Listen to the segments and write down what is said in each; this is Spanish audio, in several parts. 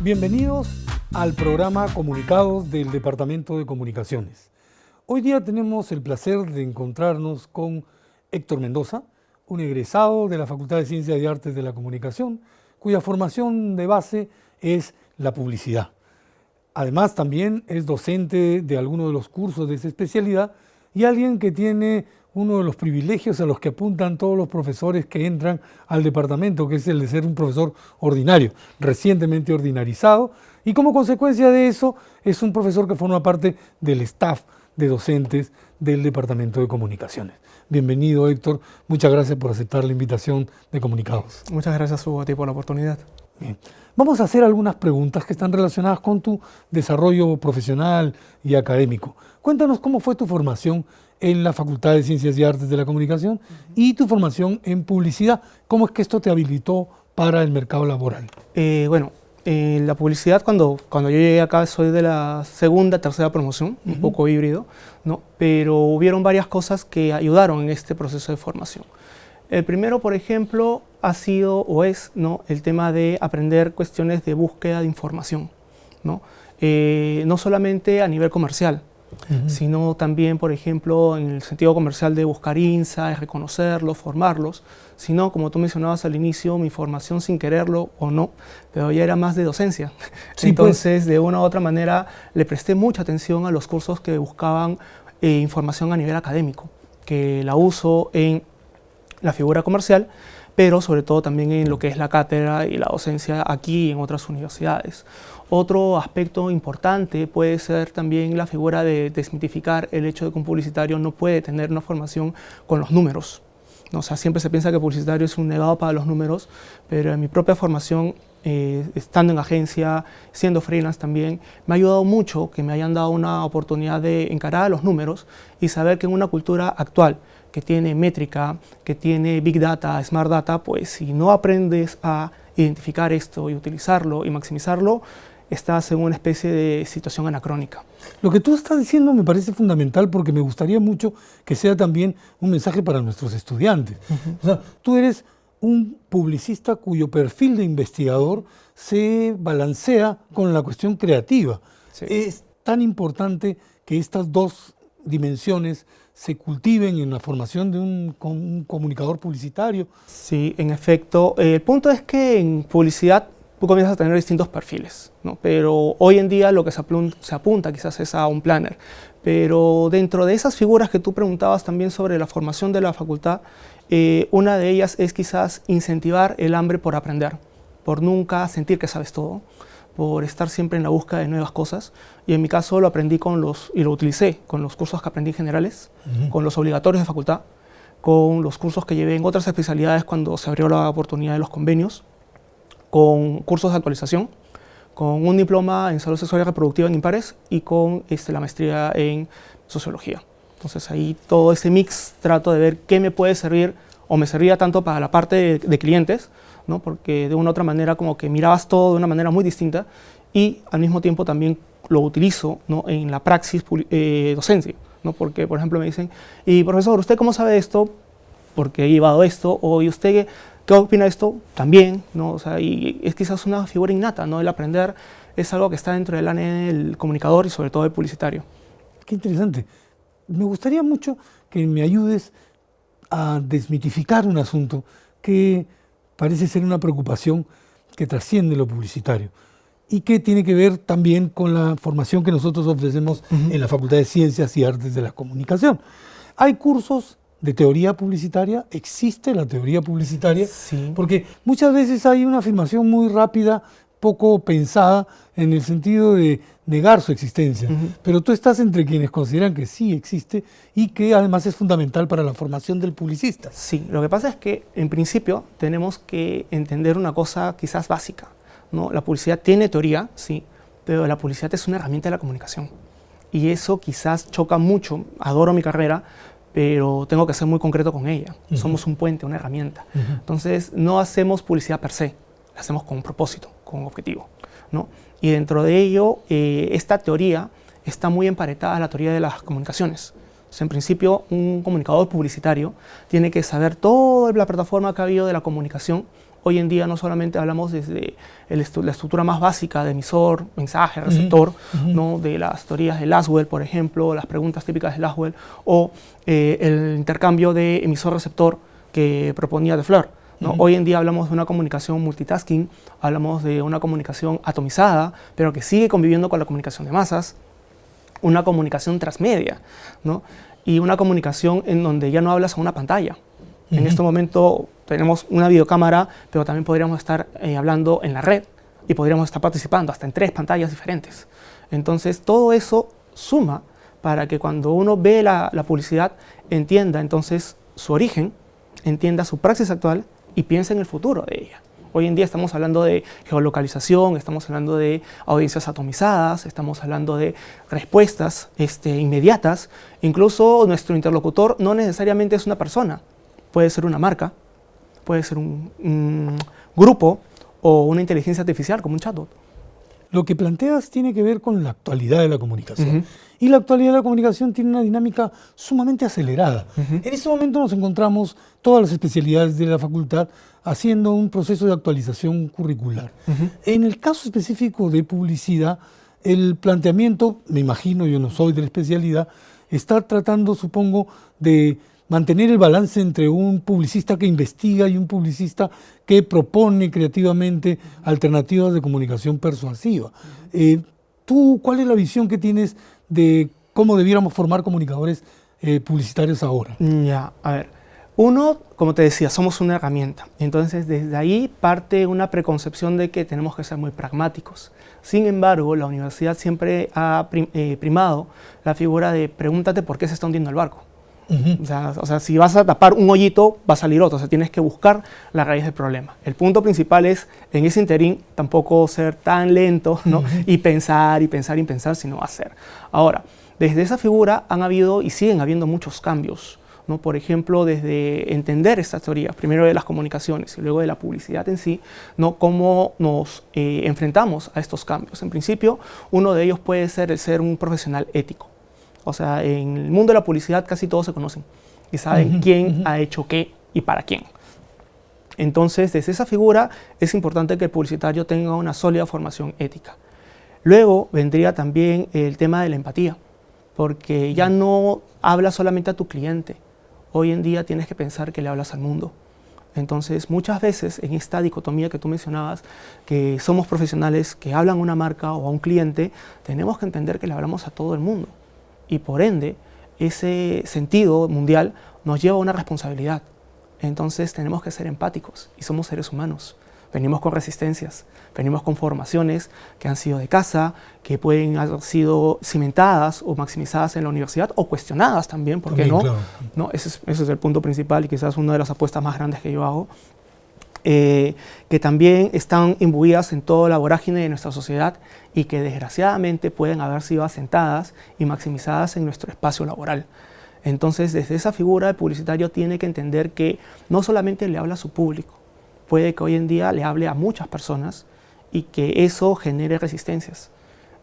Bienvenidos al programa Comunicados del Departamento de Comunicaciones. Hoy día tenemos el placer de encontrarnos con Héctor Mendoza, un egresado de la Facultad de Ciencias y Artes de la Comunicación, cuya formación de base es la publicidad. Además, también es docente de algunos de los cursos de esa especialidad y alguien que tiene uno de los privilegios a los que apuntan todos los profesores que entran al departamento, que es el de ser un profesor ordinario, recientemente ordinarizado, y como consecuencia de eso es un profesor que forma parte del staff de docentes del Departamento de Comunicaciones. Bienvenido, Héctor. Muchas gracias por aceptar la invitación de Comunicados. Muchas gracias, Hugo, a ti por la oportunidad. Bien. Vamos a hacer algunas preguntas que están relacionadas con tu desarrollo profesional y académico. Cuéntanos cómo fue tu formación en la Facultad de Ciencias y Artes de la Comunicación y tu formación en publicidad. ¿Cómo es que esto te habilitó para el mercado laboral? La publicidad, cuando yo llegué acá, soy de la segunda, tercera promoción, un poco híbrido, ¿no? Pero hubieron varias cosas que ayudaron en este proceso de formación. El primero, por ejemplo, ha sido o es, ¿no?, el tema de aprender cuestiones de búsqueda de información, ¿no? No solamente a nivel comercial, sino también, por ejemplo, en el sentido comercial de buscar insights, reconocerlos, formarlos, sino, como tú mencionabas al inicio, mi formación sin quererlo o no, pero ya era más de docencia. Sí, entonces, de una u otra manera, le presté mucha atención a los cursos que buscaban información a nivel académico, que la uso en la figura comercial, pero sobre todo también en lo que es la cátedra y la docencia aquí y en otras universidades. Otro aspecto importante puede ser también la figura de desmitificar el hecho de que un publicitario no puede tener una formación con los números, ¿no? O sea, siempre se piensa que el publicitario es un negado para los números, pero en mi propia formación, estando en agencia, siendo freelance también, me ha ayudado mucho que me hayan dado una oportunidad de encarar a los números y saber que en una cultura actual que tiene métrica, que tiene Big Data, Smart Data, pues si no aprendes a identificar esto y utilizarlo y maximizarlo, estás en una especie de situación anacrónica. Lo que tú estás diciendo me parece fundamental porque me gustaría mucho que sea también un mensaje para nuestros estudiantes. O sea, tú eres un publicista cuyo perfil de investigador se balancea con la cuestión creativa. Sí. Es tan importante que estas dos dimensiones se cultiven en la formación de un comunicador publicitario. Sí, en efecto. El punto es que en publicidad tú comienzas a tener distintos perfiles, ¿no? Pero hoy en día lo que se apunta quizás es a un planner. Pero dentro de esas figuras que tú preguntabas también sobre la formación de la facultad, una de ellas es quizás incentivar el hambre por aprender, por nunca sentir que sabes todo, por estar siempre en la búsqueda de nuevas cosas. Y en mi caso lo aprendí y lo utilicé con los cursos que aprendí generales, con los obligatorios de facultad, con los cursos que llevé en otras especialidades cuando se abrió la oportunidad de los convenios, con cursos de actualización, con un diploma en salud sexual y reproductiva en Impares y con la maestría en sociología. Entonces ahí todo ese mix trato de ver qué me puede servir o me servía tanto para la parte de clientes, ¿no? Porque de una u otra manera como que mirabas todo de una manera muy distinta y al mismo tiempo también lo utilizo, ¿no?, en la praxis docencia, ¿no? Porque, por ejemplo, me dicen, y profesor, ¿usted cómo sabe esto? Porque he llevado esto, o ¿y usted qué opina de esto? También, ¿no? O sea, y es quizás una figura innata, ¿no? El aprender es algo que está dentro del ADN del comunicador y sobre todo del publicitario. Qué interesante. Me gustaría mucho que me ayudes a desmitificar un asunto que parece ser una preocupación que trasciende lo publicitario y que tiene que ver también con la formación que nosotros ofrecemos en la Facultad de Ciencias y Artes de la Comunicación. Hay cursos de teoría publicitaria, existe la teoría publicitaria, sí, porque muchas veces hay una afirmación muy rápida, poco pensada, en el sentido de negar su existencia. Pero tú estás entre quienes consideran que sí existe y que además es fundamental para la formación del publicista. Sí, lo que pasa es que en principio tenemos que entender una cosa quizás básica, ¿no? La publicidad tiene teoría, sí, pero la publicidad es una herramienta de la comunicación. Y eso quizás choca mucho. Adoro mi carrera, pero tengo que ser muy concreto con ella. Somos un puente, una herramienta. Entonces, no hacemos publicidad per se, la hacemos con un propósito, con un objetivo, ¿no? Y dentro de ello, esta teoría está muy emparentada a la teoría de las comunicaciones, En principio, un comunicador publicitario tiene que saber toda la plataforma que ha habido de la comunicación. Hoy en día no solamente hablamos desde la estructura más básica de emisor, mensaje, receptor, ¿no? De las teorías de Laswell, por ejemplo, las preguntas típicas de Laswell, o el intercambio de emisor-receptor que proponía de Fleur, ¿no? Hoy en día hablamos de una comunicación multitasking, hablamos de una comunicación atomizada, pero que sigue conviviendo con la comunicación de masas, una comunicación transmedia, ¿no? Y una comunicación en donde ya no hablas a una pantalla. En este momento tenemos una videocámara, pero también podríamos estar hablando en la red y podríamos estar participando hasta en 3 pantallas diferentes. Entonces, todo eso suma para que cuando uno ve la publicidad, entienda entonces su origen, entienda su praxis actual y piense en el futuro de ella. Hoy en día estamos hablando de geolocalización, estamos hablando de audiencias atomizadas, estamos hablando de respuestas inmediatas. Incluso nuestro interlocutor no necesariamente es una persona. Puede ser una marca, puede ser un grupo o una inteligencia artificial como un chatbot. Lo que planteas tiene que ver con la actualidad de la comunicación. Y la actualidad de la comunicación tiene una dinámica sumamente acelerada. En este momento nos encontramos todas las especialidades de la facultad haciendo un proceso de actualización curricular. En el caso específico de publicidad, el planteamiento, me imagino, yo no soy de la especialidad, está tratando, supongo, de mantener el balance entre un publicista que investiga y un publicista que propone creativamente alternativas de comunicación persuasiva. ¿Tú cuál es la visión que tienes de cómo debiéramos formar comunicadores publicitarios ahora? Ya, a ver. Uno, como te decía, somos una herramienta. Entonces, desde ahí parte una preconcepción de que tenemos que ser muy pragmáticos. Sin embargo, la universidad siempre ha primado la figura de pregúntate por qué se está hundiendo el barco. O sea, si vas a tapar un hoyito, va a salir otro. O sea, tienes que buscar la raíz del problema. El punto principal es, en ese interín, tampoco ser tan lento, ¿no? Y pensar, sino hacer. Ahora, desde esa figura han habido y siguen habiendo muchos cambios, ¿no? Por ejemplo, desde entender estas teorías, primero de las comunicaciones y luego de la publicidad en sí, ¿no? Cómo nos enfrentamos a estos cambios. En principio, uno de ellos puede ser el ser un profesional ético. O sea, en el mundo de la publicidad casi todos se conocen y saben quién ha hecho qué y para quién. Entonces, desde esa figura es importante que el publicitario tenga una sólida formación ética. Luego vendría también el tema de la empatía, porque ya no hablas solamente a tu cliente. Hoy en día tienes que pensar que le hablas al mundo. Entonces, muchas veces en esta dicotomía que tú mencionabas, que somos profesionales que hablan a una marca o a un cliente, tenemos que entender que le hablamos a todo el mundo. Y por ende, ese sentido mundial nos lleva a una responsabilidad. Entonces tenemos que ser empáticos y somos seres humanos. Venimos con resistencias, venimos con formaciones que han sido de casa, que pueden haber sido cimentadas o maximizadas en la universidad o cuestionadas también, ¿por qué no? Claro. ¿No? Ese es el punto principal y quizás una de las apuestas más grandes que yo hago. Que también están imbuidas en toda la vorágine de nuestra sociedad y que desgraciadamente pueden haber sido asentadas y maximizadas en nuestro espacio laboral. Entonces, desde esa figura, el publicitario tiene que entender que no solamente le habla a su público, puede que hoy en día le hable a muchas personas y que eso genere resistencias.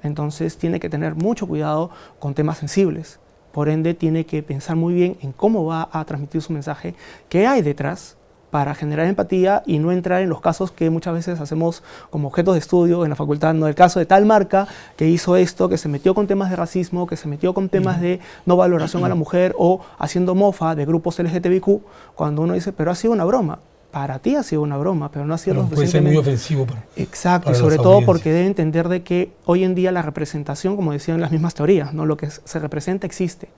Entonces, tiene que tener mucho cuidado con temas sensibles. Por ende, tiene que pensar muy bien en cómo va a transmitir su mensaje, qué hay detrás, para generar empatía y no entrar en los casos que muchas veces hacemos como objetos de estudio en la facultad, ¿no? El caso de tal marca que hizo esto, que se metió con temas de racismo, que se metió con temas de no valoración a la mujer o haciendo mofa de grupos LGTBIQ, cuando uno dice, pero ha sido una broma. Para ti ha sido una broma, pero no ha sido lo suficientemente... Puede ser muy ofensivo para... Exacto, y sobre todo porque debe entender de que hoy en día la representación, como decían las mismas teorías, ¿no? Lo que se representa existe.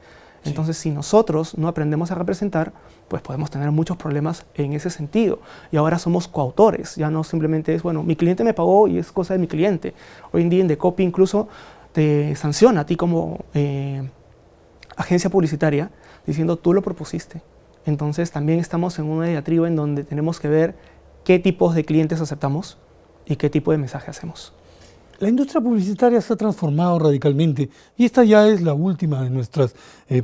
Entonces, si nosotros no aprendemos a representar, pues podemos tener muchos problemas en ese sentido. Y ahora somos coautores, ya no simplemente es, bueno, mi cliente me pagó y es cosa de mi cliente. Hoy en día en Decopy incluso te sanciona a ti como agencia publicitaria diciendo tú lo propusiste. Entonces también estamos en una diatriba en donde tenemos que ver qué tipos de clientes aceptamos y qué tipo de mensaje hacemos. La industria publicitaria se ha transformado radicalmente y esta ya es la última de nuestras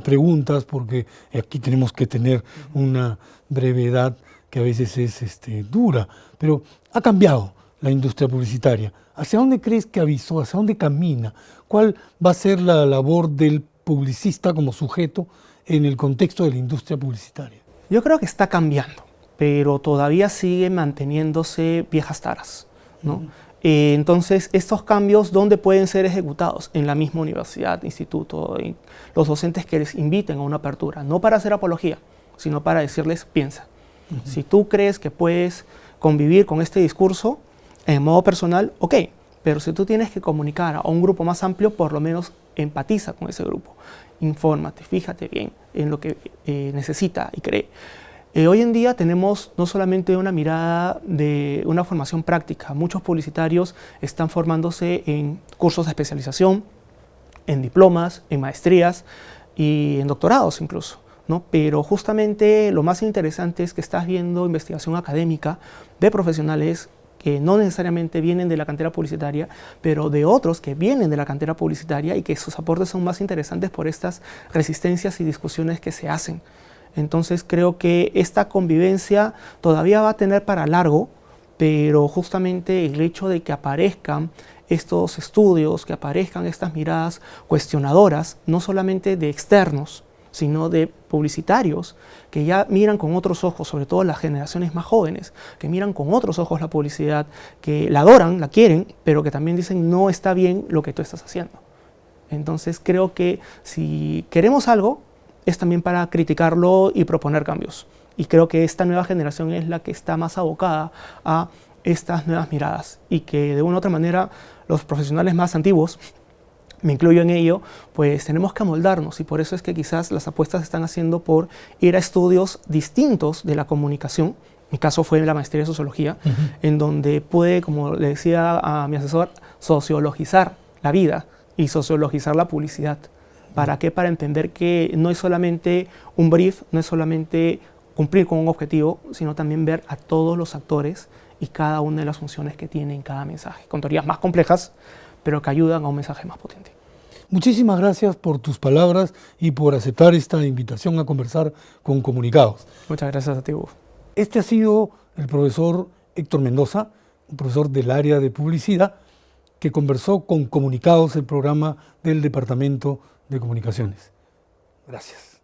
preguntas porque aquí tenemos que tener una brevedad que a veces es dura, pero ha cambiado la industria publicitaria. ¿Hacia dónde crees que avisó? ¿Hacia dónde camina? ¿Cuál va a ser la labor del publicista como sujeto en el contexto de la industria publicitaria? Yo creo que está cambiando, pero todavía sigue manteniéndose viejas taras, ¿no? Entonces, estos cambios, ¿dónde pueden ser ejecutados? En la misma universidad, instituto, en los docentes que les inviten a una apertura, no para hacer apología, sino para decirles, piensa. Si tú crees que puedes convivir con este discurso en modo personal, ok, pero si tú tienes que comunicar a un grupo más amplio, por lo menos empatiza con ese grupo, infórmate, fíjate bien en lo que necesita y cree. Hoy en día tenemos no solamente una mirada de una formación práctica, muchos publicitarios están formándose en cursos de especialización, en diplomas, en maestrías y en doctorados incluso, ¿no? Pero justamente lo más interesante es que estás viendo investigación académica de profesionales que no necesariamente vienen de la cantera publicitaria, pero de otros que vienen de la cantera publicitaria y que sus aportes son más interesantes por estas resistencias y discusiones que se hacen. Entonces creo que esta convivencia todavía va a tener para largo, pero justamente el hecho de que aparezcan estos estudios, que aparezcan estas miradas cuestionadoras, no solamente de externos, sino de publicitarios que ya miran con otros ojos, sobre todo las generaciones más jóvenes, que miran con otros ojos la publicidad, que la adoran, la quieren, pero que también dicen no está bien lo que tú estás haciendo. Entonces creo que si queremos algo, es también para criticarlo y proponer cambios. Y creo que esta nueva generación es la que está más abocada a estas nuevas miradas y que de una u otra manera los profesionales más antiguos, me incluyo en ello, pues tenemos que amoldarnos y por eso es que quizás las apuestas se están haciendo por ir a estudios distintos de la comunicación. Mi caso fue la maestría de sociología, en donde pude, como le decía a mi asesor, sociologizar la vida y sociologizar la publicidad. ¿Para qué? Para entender que no es solamente un brief, no es solamente cumplir con un objetivo, sino también ver a todos los actores y cada una de las funciones que tiene en cada mensaje, con teorías más complejas, pero que ayudan a un mensaje más potente. Muchísimas gracias por tus palabras y por aceptar esta invitación a conversar con Comunicados. Muchas gracias a ti, Hugo. Este ha sido el profesor Héctor Mendoza, un profesor del área de publicidad, que conversó con Comunicados, el programa del Departamento de Comunicaciones. Gracias.